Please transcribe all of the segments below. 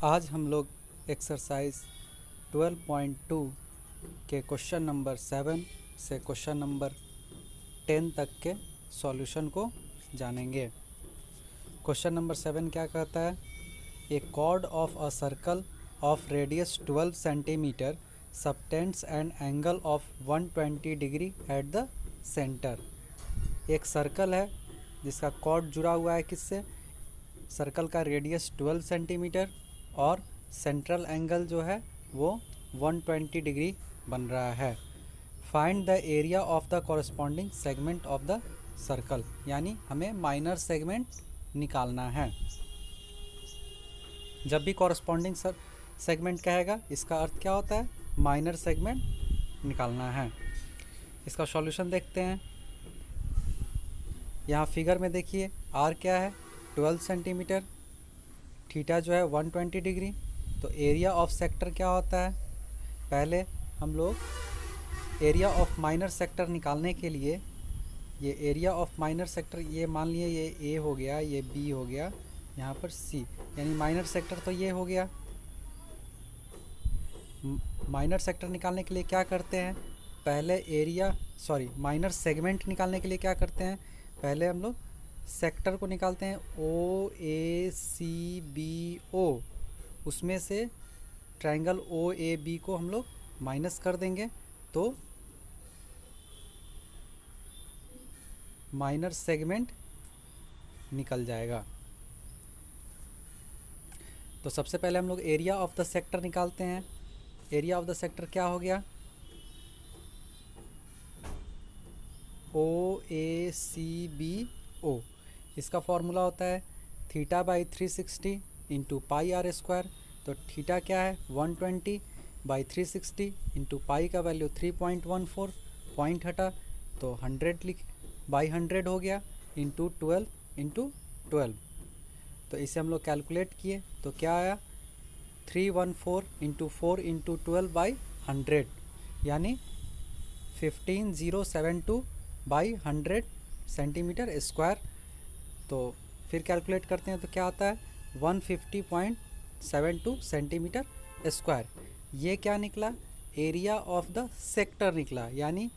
आज हम लोग एक्सरसाइज 12.2 के क्वेश्चन नंबर 7 से क्वेश्चन नंबर 10 तक के सॉल्यूशन को जानेंगे। क्वेश्चन नंबर 7 क्या कहता है? A chord of a circle of radius 12 centimetre subtends an angle of 120 degree at the centre. एक सर्कल है जिसका कॉर्ड जुड़ा हुआ है किससे? सर्कल का रेडियस 12 सेंटीमीटर और सेंट्रल एंगल जो है वो 120 डिग्री बन रहा है। Find the area of the corresponding segment of the circle, यानी हमें माइनर सेगमेंट निकालना है। जब भी कॉरस्पॉन्डिंग सेगमेंट कहेगा इसका अर्थ क्या होता है? माइनर सेगमेंट निकालना है। इसका सॉल्यूशन देखते हैं। यहाँ फिगर में देखिए आर क्या है? 12 सेंटीमीटर, थीटा जो है 120 डिग्री। तो एरिया ऑफ सेक्टर क्या होता है? पहले हम लोग एरिया ऑफ माइनर सेक्टर निकालने के लिए ये एरिया ऑफ माइनर सेक्टर, ये मान लिए ये ए हो गया, ये बी हो गया, यहाँ पर सी, यानी माइनर सेक्टर तो ये हो गया। माइनर सेक्टर निकालने के लिए क्या करते हैं? पहले माइनर सेगमेंट निकालने के लिए क्या करते हैं? पहले हम लोग सेक्टर को निकालते हैं ओ ए सी बी ओ, उसमें से ट्रायंगल ओ ए बी को हम लोग माइनस कर देंगे तो माइनर सेगमेंट निकल जाएगा। तो सबसे पहले हम लोग एरिया ऑफ द सेक्टर निकालते हैं। एरिया ऑफ द सेक्टर क्या हो गया? ओ ए सी बी ओ, इसका फॉर्मूला होता है theta by 360 into pi r square. तो थीटा क्या है? 120 बाई 360 इंटू पाई का वैल्यू 3.14, पॉइंट हटा तो 100 बाई 100 हो गया, इंटू 12। तो इसे हम लोग कैलकुलेट किए तो क्या आया? 314 इंटू 4 इंटू 12 बाई 100, यानी 15072 बाई 100 सेंटीमीटर स्क्वायर। तो फिर कैलकुलेट करते हैं तो क्या आता है? 150.72 सेंटीमीटर स्क्वायर। ये क्या निकला? एरिया ऑफ द सेक्टर निकला, यानी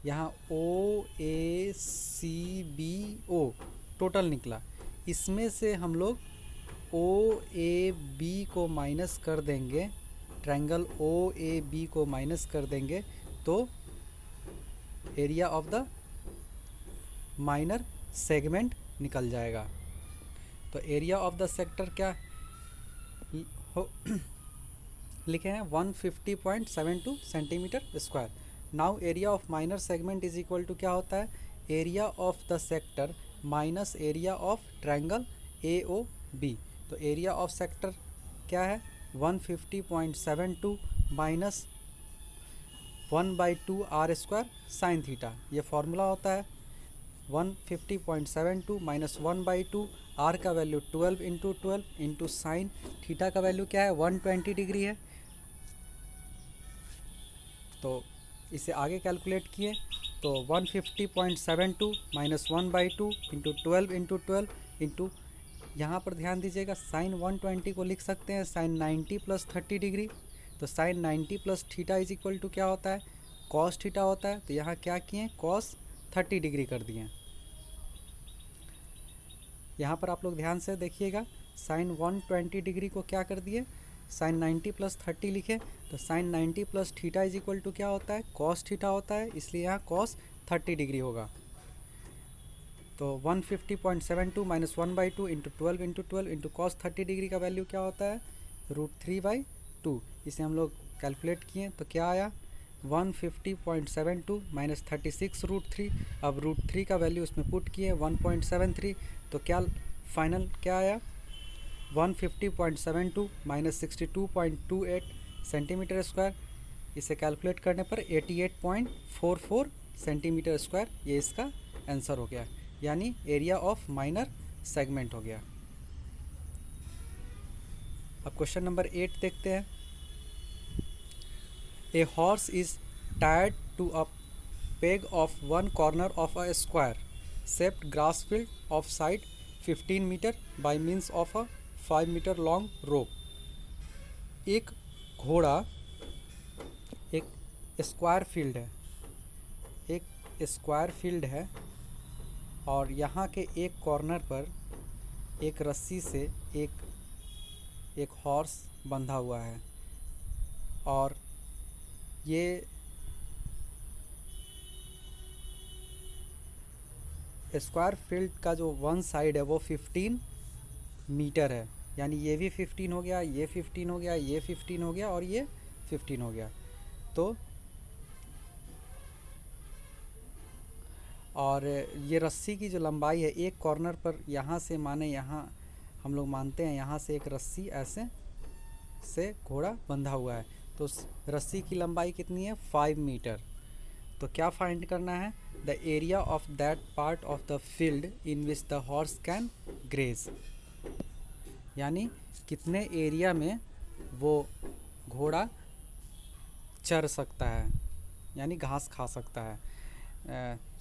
यहाँ ओ ए सी बी ओ टोटल निकला। इसमें से हम लोग ओ ए बी को माइनस कर देंगे, ट्रायंगल ओ ए बी को माइनस कर देंगे तो area of the minor segment निकल जाएगा। तो एरिया ऑफ द सेक्टर क्या लिखे हैं? 150.72 centimetre square. Now area of minor segment is equal to क्या होता है? Area of the sector minus area of triangle A O B. तो एरिया ऑफ सेक्टर क्या है? 150.72 minus 1/2 r square sine theta. ये फॉर्मूला होता है 150.72 माइनस 1/2, आर का value 12 into 12 into sine theta का वैल्यू क्या है? 120 डिग्री है। तो इसे आगे कैलकुलेट किए तो 150.72 माइनस 1/2 इंटू 12 इंटू 12 इंटू, यहाँ पर ध्यान दीजिएगा साइन 120 को लिख सकते हैं साइन 90 प्लस 30 डिग्री। तो sine 90 plus theta is equal to क्या होता है? कॉस थीटा होता है। तो यहाँ क्या किए? कॉस 30 डिग्री कर दिए। यहाँ पर आप लोग ध्यान से देखिएगा, साइन 120 डिग्री को क्या कर दिए? साइन 90 प्लस 30 लिखे। तो sine 90 plus theta is equal to क्या होता है? कॉस थीटा होता है, इसलिए यहाँ कॉस 30 डिग्री होगा। तो 150.72 minus 1/2 into 12 into 12 into cos 30 degree का वैल्यू क्या होता है? √3/2। इसे हम लोग कैलकुलेट किए तो क्या आया? 150.72 माइनस 36√3। अब √3 का वैल्यू इसमें पुट किए 1.73, तो क्या फाइनल क्या आया? 150.72 माइनस 62.28 सेंटीमीटर स्क्वायर। इसे कैलकुलेट करने पर 88.44 सेंटीमीटर स्क्वायर ये इसका आंसर हो गया, यानी एरिया ऑफ माइनर सेगमेंट हो गया। अब क्वेश्चन नंबर 8 देखते हैं। A horse is tied to a peg of one corner of a square shaped grass field of side 15 meter by means of a 5 meter long rope. एक घोड़ा एक square field है, एक स्क्वायर फील्ड है और यहाँ के एक कॉर्नर पर एक रस्सी से एक हॉर्स बंधा हुआ है और ये स्क्वायर फील्ड का जो वन साइड है वो 15 मीटर है, यानी ये भी 15 हो गया, ये 15 हो गया, ये 15 हो गया और ये 15 हो गया। तो और ये रस्सी की जो लंबाई है एक कॉर्नर पर, यहाँ से माने यहाँ हम लोग मानते हैं यहाँ से एक रस्सी ऐसे से घोड़ा बंधा हुआ है, तो रस्सी की लंबाई कितनी है 5 मीटर। तो क्या फाइंड करना है, the area of that part of the field in which the horse can graze, यानी कितने एरिया में वो घोड़ा चर सकता है, यानी घास खा सकता है।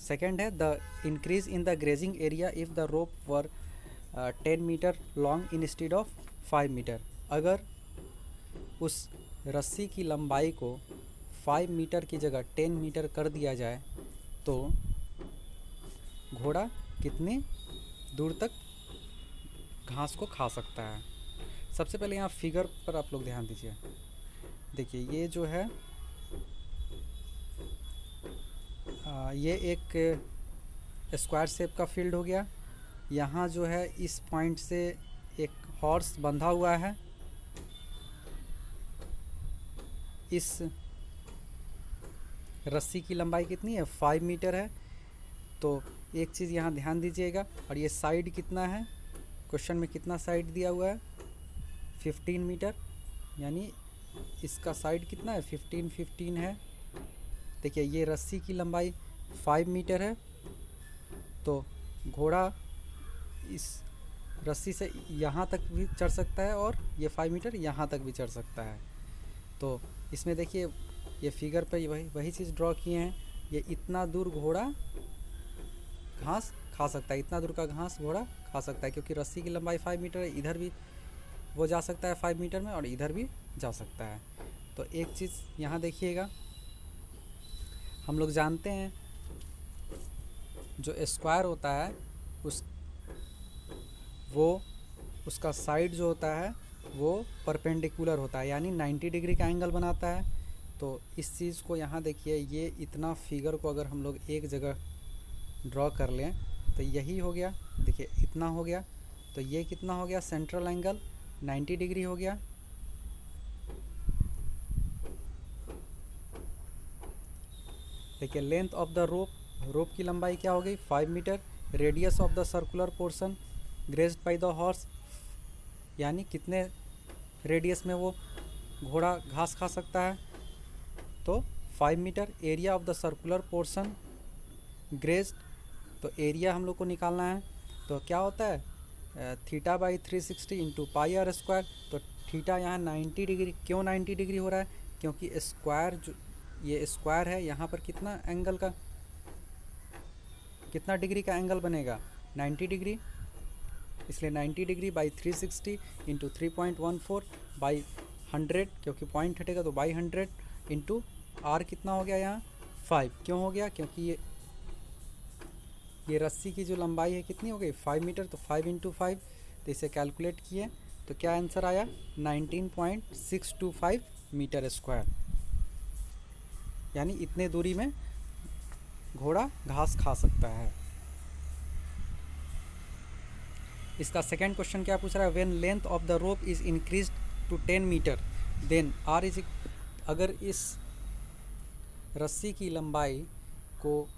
सेकेंड है the increase in the grazing area if the rope were 10 metre long instead of 5 metre, अगर उस रस्सी की लंबाई को 5 मीटर की जगह 10 मीटर कर दिया जाए तो घोड़ा कितनी दूर तक घास को खा सकता है। सबसे पहले यहाँ फिगर पर आप लोग ध्यान दीजिए। देखिए ये जो है ये एक स्क्वायर शेप का फील्ड हो गया। यहाँ जो है इस पॉइंट से एक हॉर्स बंधा हुआ है, इस रस्सी की लंबाई कितनी है 5 मीटर है। तो एक चीज़ यहाँ ध्यान दीजिएगा, और ये साइड कितना है, क्वेश्चन में कितना साइड दिया हुआ है 15 मीटर, यानी इसका साइड कितना है 15 है। देखिए ये रस्सी की लंबाई 5 मीटर है, तो घोड़ा इस रस्सी से यहाँ तक भी चढ़ सकता है और ये 5 मीटर यहाँ तक भी चढ़ सकता है। तो इसमें देखिए ये फिगर पे वही चीज़ ड्रॉ किए हैं, ये इतना दूर घोड़ा घास खा सकता है, इतना दूर का घास घोड़ा खा सकता है, क्योंकि रस्सी की लंबाई 5 मीटर है, इधर भी वो जा सकता है 5 मीटर में और इधर भी जा सकता है। तो एक चीज़ यहाँ देखिएगा, हम लोग जानते हैं जो स्क्वायर होता है उसका साइड जो होता है वो परपेंडिकुलर होता है, यानी 90 डिग्री का एंगल बनाता है। तो इस चीज़ को यहाँ देखिए, ये इतना फिगर को अगर हम लोग एक जगह ड्रॉ कर लें तो यही हो गया, देखिए इतना हो गया, तो ये कितना हो गया सेंट्रल एंगल 90 डिग्री हो गया। देखिए लेंथ ऑफ द रोप की लंबाई क्या हो गई 5 metre, radius of the circular portion grazed by the horse, यानी कितने रेडियस में वो घोड़ा घास खा सकता है, तो 5 metre. Area of the circular portion grazed, तो एरिया हम लोग को निकालना है, तो क्या होता है theta by 360 into pi r square. तो थीटा यहाँ 90 डिग्री, क्यों 90 डिग्री हो रहा है, क्योंकि स्क्वायर जो ये स्क्वायर है यहाँ पर कितना एंगल का, कितना डिग्री का एंगल बनेगा 90 डिग्री, इसलिए 90 डिग्री बाई 360 इंटू 3.14 बाई 100, क्योंकि पॉइंट हटेगा तो बाई 100 इंटू आर कितना हो गया यहाँ 5, क्यों हो गया, क्योंकि ये रस्सी की जो लंबाई है कितनी हो गई 5 मीटर, तो 5 इंटू 5, तो इसे कैलकुलेट किए तो क्या आंसर आया 19.625 मीटर स्क्वायर, यानी इतने दूरी में घोड़ा घास खा सकता है। इसका सेकंड क्वेश्चन क्या पूछ रहा है, when length of the rope is increased to 10 metre then r is, अगर इस रस्सी की लंबाई को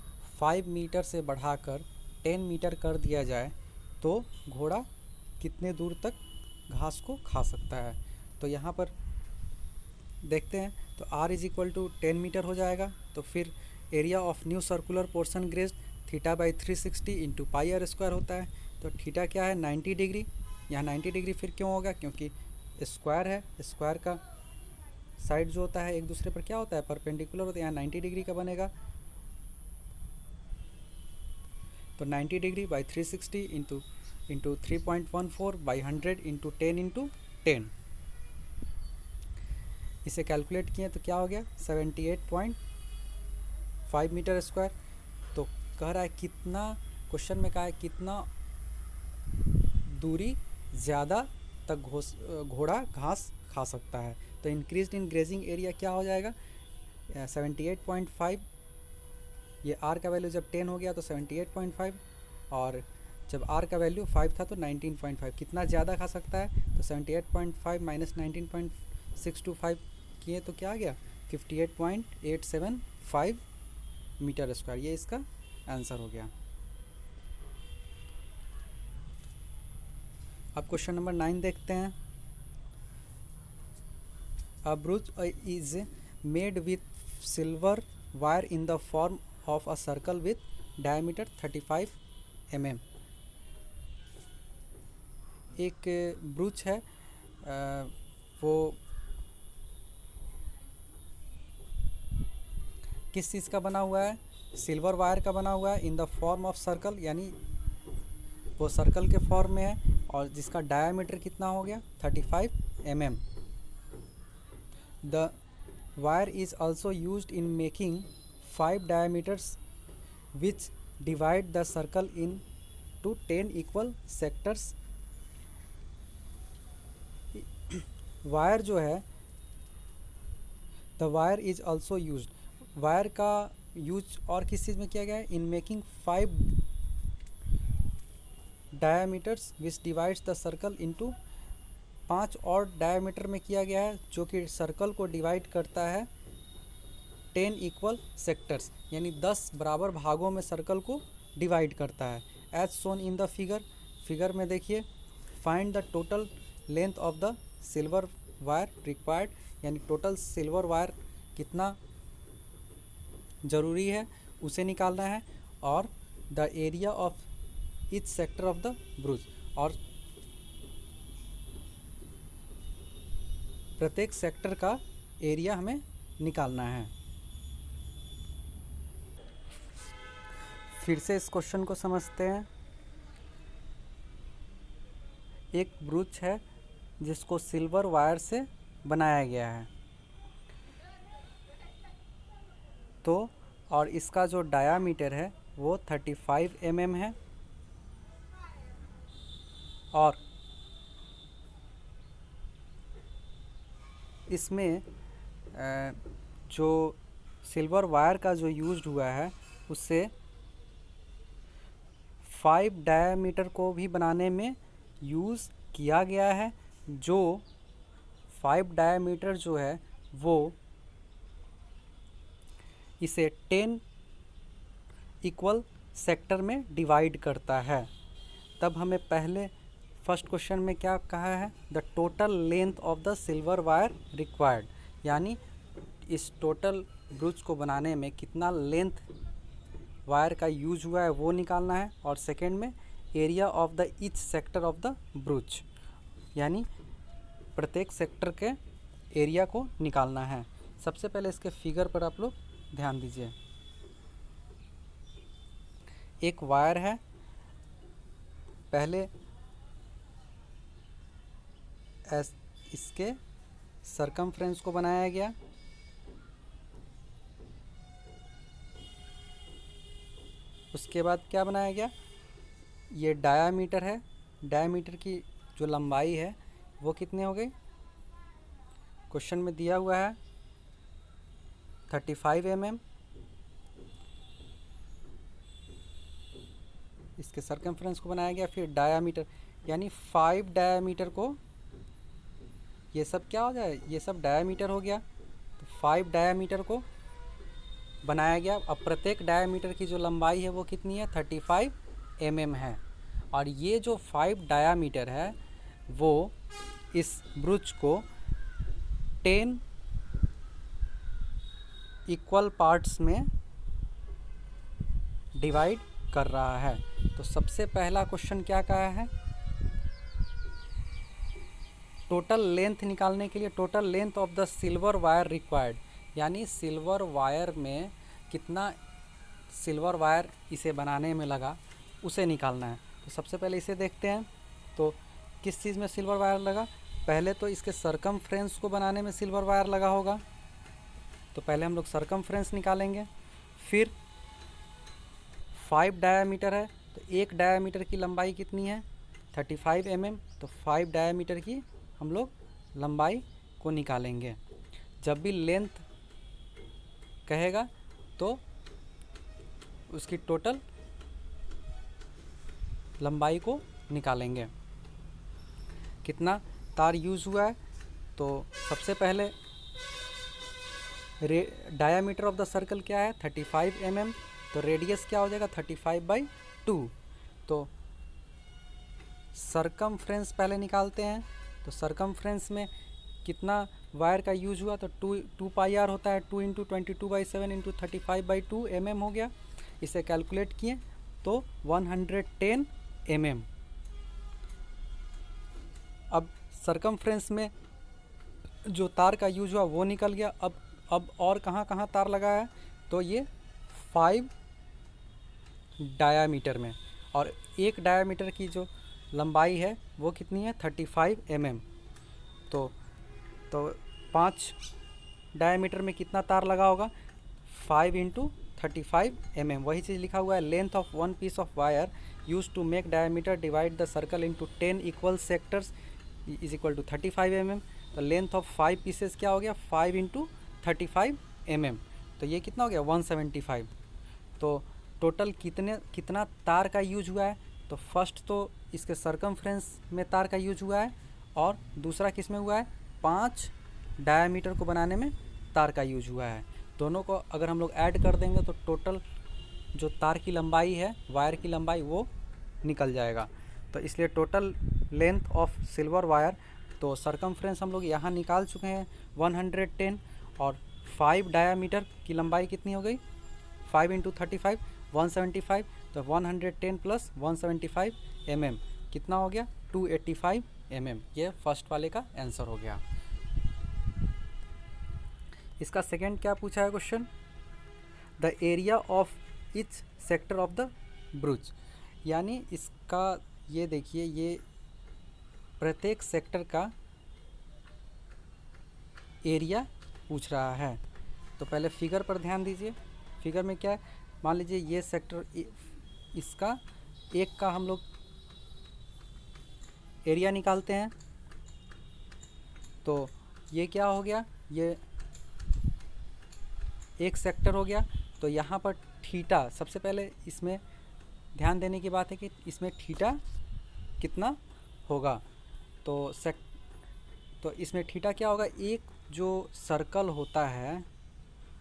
5 मीटर से बढ़ाकर 10 मीटर कर दिया जाए तो घोड़ा कितने दूर तक घास को खा सकता है। तो यहाँ पर देखते हैं, तो r is equal to 10 metre हो जाएगा, तो फिर area of new circular portion grazed theta by 360 into pi r square होता है, तो थीटा क्या है 90 डिग्री, यहाँ 90 डिग्री फिर क्यों होगा, क्योंकि स्क्वायर है, स्क्वायर का साइड जो होता है एक दूसरे पर क्या होता है परपेंडिकुलर होता है, यहाँ 90 डिग्री का बनेगा, तो 90 degree by 360 into 3.14 by 100 into 10 into 10, इसे कैलकुलेट किए तो क्या हो गया 78.5 मीटर स्क्वायर। तो कह रहा है कितना, क्वेश्चन में कहा है कितना दूरी ज़्यादा तक घोड़ा घास खा सकता है। तो इंक्रीज इन ग्रेजिंग एरिया क्या हो जाएगा 78.5, ये आर का वैल्यू जब 10 हो गया तो 78.5, और जब आर का वैल्यू 5 था तो 19.5। कितना ज़्यादा खा सकता है तो 78.5 माइनस 19.625 किए तो क्या आ गया 58.875 मीटर स्क्वायर। ये इसका आंसर हो गया। अब क्वेश्चन नंबर 9 देखते हैं। A brooch is made with silver wire in the form of a circle with diameter 35 mm। एक ब्रूच है, वो किस चीज़ का बना हुआ है, सिल्वर वायर का बना हुआ है, in the form of circle, यानी वो सर्कल के फॉर्म में है, और जिसका डायामीटर कितना हो गया 35 mm। The wire is also used in making 5 diameters which divide the circle into 10 equal sectors. Wire जो है, the wire is also used, wire का यूज और किस चीज़ में किया गया है, in making 5 diameters which divides the circle into, 5 और डायामीटर में किया गया है जो कि सर्कल को डिवाइड करता है 10 इक्वल सेक्टर्स, यानी 10 बराबर भागों में सर्कल को डिवाइड करता है। As shown in the figure, figure में देखिए, find the total length of the silver wire required, यानी टोटल सिल्वर वायर कितना ज़रूरी है उसे निकालना है, और the area of each sector of the brooch, और प्रत्येक सेक्टर का एरिया हमें निकालना है। फिर से इस क्वेश्चन को समझते हैं। एक ब्रूच है जिसको सिल्वर वायर से बनाया गया है, तो और इसका जो डायामीटर है वो 35 mm है, और इसमें जो सिल्वर वायर का जो यूज्ड हुआ है उससे 5 डायामीटर को भी बनाने में यूज़ किया गया है, जो 5 डायामीटर जो है वो इसे 10 इक्वल सेक्टर में डिवाइड करता है। तब हमें पहले फर्स्ट क्वेश्चन में क्या कहा है, the total length of the silver wire required, यानी इस टोटल ब्रूच को बनाने में कितना लेंथ वायर का यूज हुआ है वो निकालना है, और सेकेंड में area of the each sector of the ब्रूच, यानी प्रत्येक सेक्टर के एरिया को निकालना है। सबसे पहले इसके फिगर पर आप लोग ध्यान दीजिए। एक वायर है, पहले इसके सरकमफ्रेंस को बनाया गया, उसके बाद क्या बनाया गया, ये डायामीटर है, डायामीटर की जो लंबाई है वो कितनी हो गई, क्वेश्चन में दिया हुआ है 35 mm। इसके सरकमफ्रेंस को बनाया गया, फिर डायामीटर, यानी 5 डायामीटर को, ये सब क्या हो जाए, ये सब डायामीटर हो गया, तो 5 डायामीटर को बनाया गया। अब प्रत्येक डायामीटर की जो लंबाई है वो कितनी है 35 mm है, और ये जो 5 डायामीटर है वो इस ब्रूच को 10 इक्वल पार्ट्स में डिवाइड कर रहा है। तो सबसे पहला क्वेश्चन क्या कहा है, टोटल लेंथ निकालने के लिए total length of the silver wire required, यानी सिल्वर वायर में कितना सिल्वर वायर इसे बनाने में लगा उसे निकालना है। तो सबसे पहले इसे देखते हैं, तो किस चीज़ में सिल्वर वायर लगा, पहले तो इसके सरकमफ्रेंस को बनाने में सिल्वर वायर लगा होगा, तो पहले हम लोग सरकमफ्रेंस निकालेंगे। फिर 5 डायामीटर है, तो एक डायामीटर की लंबाई कितनी है 35 mm, तो 5 डायामीटर की हम लोग लंबाई को निकालेंगे। जब भी लेंथ कहेगा तो उसकी टोटल लंबाई को निकालेंगे। कितना तार यूज़ हुआ है, तो सबसे पहले डायामीटर ऑफ द सर्कल क्या है 35 mm, तो रेडियस क्या हो जाएगा 35/2। तो सरकमफ्रेंस पहले निकालते हैं। तो सरकमफ्रेंस में कितना वायर का यूज हुआ, तो 2 पाई आर होता है, 2 × 22/7 × 35/2 mm हो गया। इसे कैलकुलेट किए तो 110 mm। अब सरकमफ्रेंस में जो तार का यूज हुआ वो निकल गया। अब और कहाँ कहाँ तार लगा है, तो ये 5 डायामीटर में, और एक डायामीटर की जो लंबाई है वो कितनी है 35 mm। तो 5 डायामीटर में कितना तार लगा होगा 5 × 35 mm। वही चीज़ लिखा हुआ है, length of one piece of wire use to make diameter divide the circle into 10 equal sectors is equal to 35 mm। तो लेंथ ऑफ 5 पीसेस क्या हो गया 5 × 35 mm, तो ये कितना हो गया 175। तो टोटल कितना तार का यूज हुआ है, तो फर्स्ट तो इसके सरकमफ्रेंस में तार का यूज हुआ है, और दूसरा किस में हुआ है 5 डायामीटर को बनाने में तार का यूज हुआ है। दोनों को अगर हम लोग ऐड कर देंगे तो टोटल जो तार की लंबाई है, वायर की लंबाई, वो निकल जाएगा। तो इसलिए total length of silver wire, तो सरकमफ्रेंस हम लोग यहाँ निकाल चुके हैं 110, और 5 डायामीटर की लंबाई कितनी हो गई 5 × 35 175, तो 110 + 175 mm कितना हो गया 285 mm। ये फर्स्ट वाले का आंसर हो गया। इसका सेकंड क्या पूछा है question, the area of each sector of the brooch, यानी इसका ये देखिए, ये प्रत्येक सेक्टर का एरिया पूछ रहा है। तो पहले फिगर पर ध्यान दीजिए। फिगर में क्या है, मान लीजिए ये सेक्टर, इसका एक का हम लोग एरिया निकालते हैं। तो ये क्या हो गया, ये एक सेक्टर हो गया। तो यहाँ पर थीटा, सबसे पहले इसमें ध्यान देने की बात है कि इसमें थीटा कितना होगा। तो इसमें थीटा क्या होगा, एक जो सर्कल होता है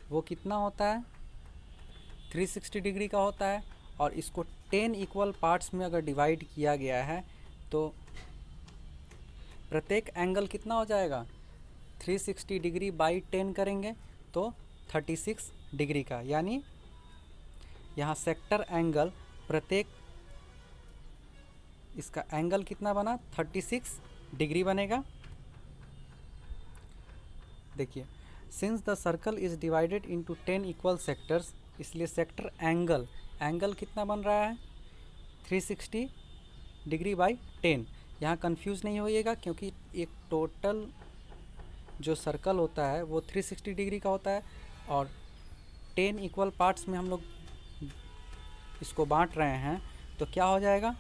वो कितना होता है 360 डिग्री का होता है, और इसको 10 इक्वल पार्ट्स में अगर डिवाइड किया गया है तो प्रत्येक एंगल कितना हो जाएगा 360 डिग्री बाई 10 करेंगे तो 36 डिग्री का। यानी यहाँ सेक्टर एंगल, प्रत्येक इसका एंगल कितना बना 36 डिग्री बनेगा। देखिए, since the circle is divided into 10 equal sectors, इसलिए सेक्टर एंगल कितना बन रहा है 360 डिग्री बाई 10। यहाँ कंफ्यूज नहीं होइएगा, क्योंकि एक टोटल जो सर्कल होता है वो 360 डिग्री का होता है, और 10 इक्वल पार्ट्स में हम लोग इसको बांट रहे हैं। तो क्या हो जाएगा,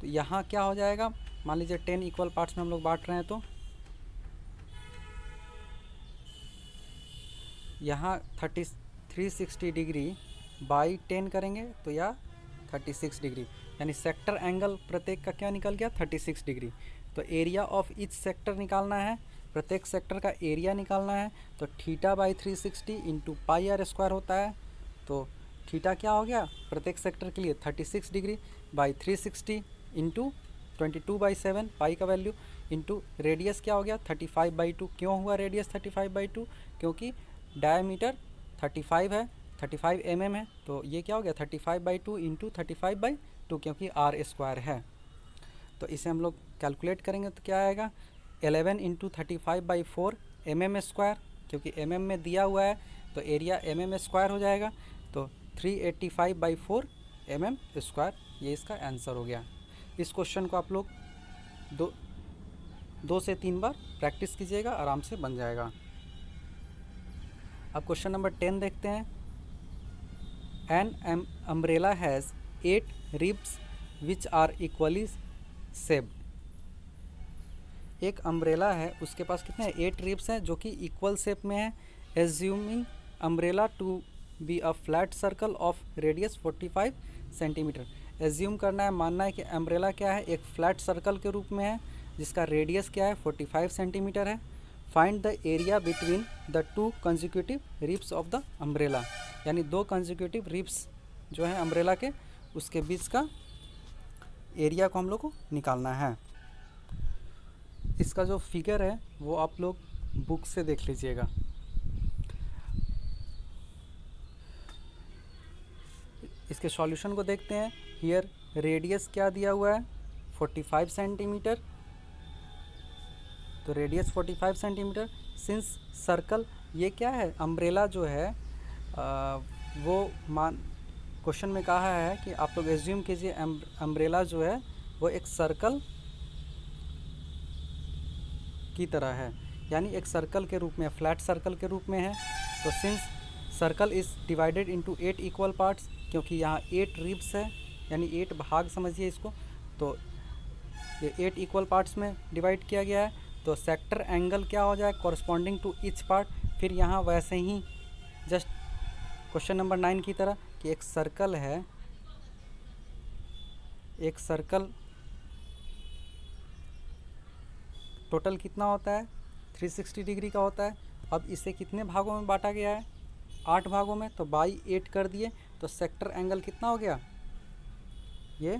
तो यहाँ क्या हो जाएगा, मान लीजिए 10 इक्वल पार्ट्स में हम लोग बांट रहे हैं, तो यहाँ 360 डिग्री बाई 10 करेंगे तो यह 36 डिग्री, यानी सेक्टर एंगल प्रत्येक का क्या निकल गया 36 डिग्री। तो एरिया ऑफ ईच सेक्टर निकालना है, प्रत्येक सेक्टर का एरिया निकालना है। तो theta by 360 into pi r square होता है। तो थीटा क्या हो गया प्रत्येक सेक्टर के लिए 36 डिग्री बाई 360 इंटू 22/7 पाई का वैल्यू, इंटू रेडियस क्या हो गया 35/2। क्यों हुआ रेडियस 35/2, क्योंकि डायमीटर 35 है, 35 mm है, तो ये क्या हो गया 35/2 इंटू 35/2, क्योंकि आर स्क्वायर है। तो इसे हम लोग कैलकुलेट करेंगे तो क्या आएगा 11 इंटू 35/4 mm स्क्वायर, क्योंकि mm में दिया हुआ है तो एरिया mm स्क्वायर हो जाएगा। तो 385/4 mm स्क्वायर, ये इसका आंसर हो गया। इस क्वेश्चन को आप लोग 2 से 3 बार प्रैक्टिस कीजिएगा, आराम से बन जाएगा। अब क्वेश्चन नंबर 10 देखते हैं। An umbrella has 8 ribs which are equally shaped. एक अम्ब्रेला है, उसके पास कितने 8 रिब्स हैं जो कि इक्वल शेप में है। Assuming umbrella to be a flat circle of radius 45 centimetre. Assume करना है, मानना है कि अम्ब्रेला क्या है, एक फ्लैट सर्कल के रूप में है जिसका रेडियस क्या है 45 सेंटीमीटर है। Find the area between the 2 consecutive ribs of the umbrella, यानी 2 कंसेक्यूटिव रिब्स जो है अम्ब्रेला के, उसके बीच का एरिया को हम लोग को निकालना है। इसका जो फिगर है वो आप लोग बुक से देख लीजिएगा। इसके सॉल्यूशन को देखते हैं। हियर रेडियस क्या दिया हुआ है 45 सेंटीमीटर, तो रेडियस 45 सेंटीमीटर। सिंस सर्कल ये क्या है अम्ब्रेला जो है वो क्वेश्चन में कहा है कि आप लोग एज्यूम कीजिए अम्ब्रेला जो है वो एक सर्कल की तरह है, यानी एक सर्कल के रूप में, फ्लैट सर्कल के रूप में है। तो since circle is divided into 8 equal parts, क्योंकि यहाँ 8 रिब्स है यानी 8 भाग समझिए इसको, तो ये 8 इक्वल पार्ट्स में डिवाइड किया गया है। तो सेक्टर एंगल क्या हो जाए कॉरस्पॉन्डिंग टू ईच पार्ट। फिर यहाँ वैसे ही जस्ट क्वेश्चन नंबर 9 की तरह कि एक सर्कल है, एक सर्कल टोटल कितना होता है 360 डिग्री का होता है। अब इसे कितने भागों में बांटा गया है 8 भागों में, तो बाई 8 कर दिए तो सेक्टर एंगल कितना हो गया, ये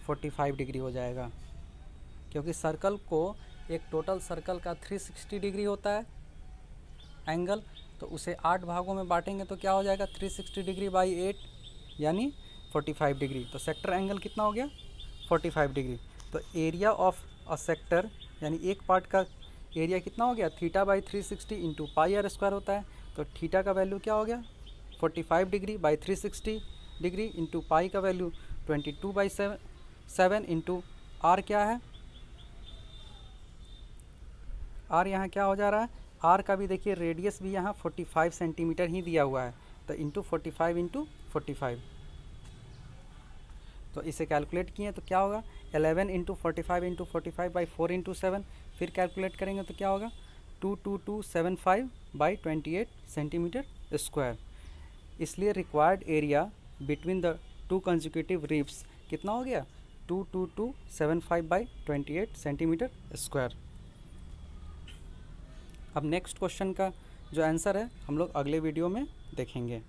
45 डिग्री हो जाएगा। क्योंकि सर्कल को एक टोटल सर्कल का 360 डिग्री होता है एंगल, तो उसे 8 भागों में बांटेंगे तो क्या हो जाएगा 360 डिग्री बाई 8 यानी 45 डिग्री। तो सेक्टर एंगल कितना हो गया 45 डिग्री। तो एरिया ऑफ अ सेक्टर यानी एक पार्ट का एरिया कितना हो गया theta by 360 into pi r square होता है। तो थीटा का वैल्यू क्या हो गया 45 degree by 360 degree into pi का वैल्यू 22/7 इंटू आर क्या है, आर यहाँ क्या हो जा रहा है, आर का भी देखिए रेडियस भी यहाँ 45 सेंटीमीटर ही दिया हुआ है, तो इंटू 45 इंटू 45। तो इसे कैलकुलेट किए तो क्या होगा 11 इंटू 45 इंटू 45 बाई 4 इंटू 7। फिर कैलकुलेट करेंगे तो क्या होगा 22275 बाई 28 सेंटीमीटर स्क्वायर। इसलिए required area between the 2 consecutive ribs कितना हो गया 22275 बाई 28 सेंटीमीटर स्क्वायर। अब नेक्स्ट क्वेश्चन का जो आंसर है हम लोग अगले वीडियो में देखेंगे।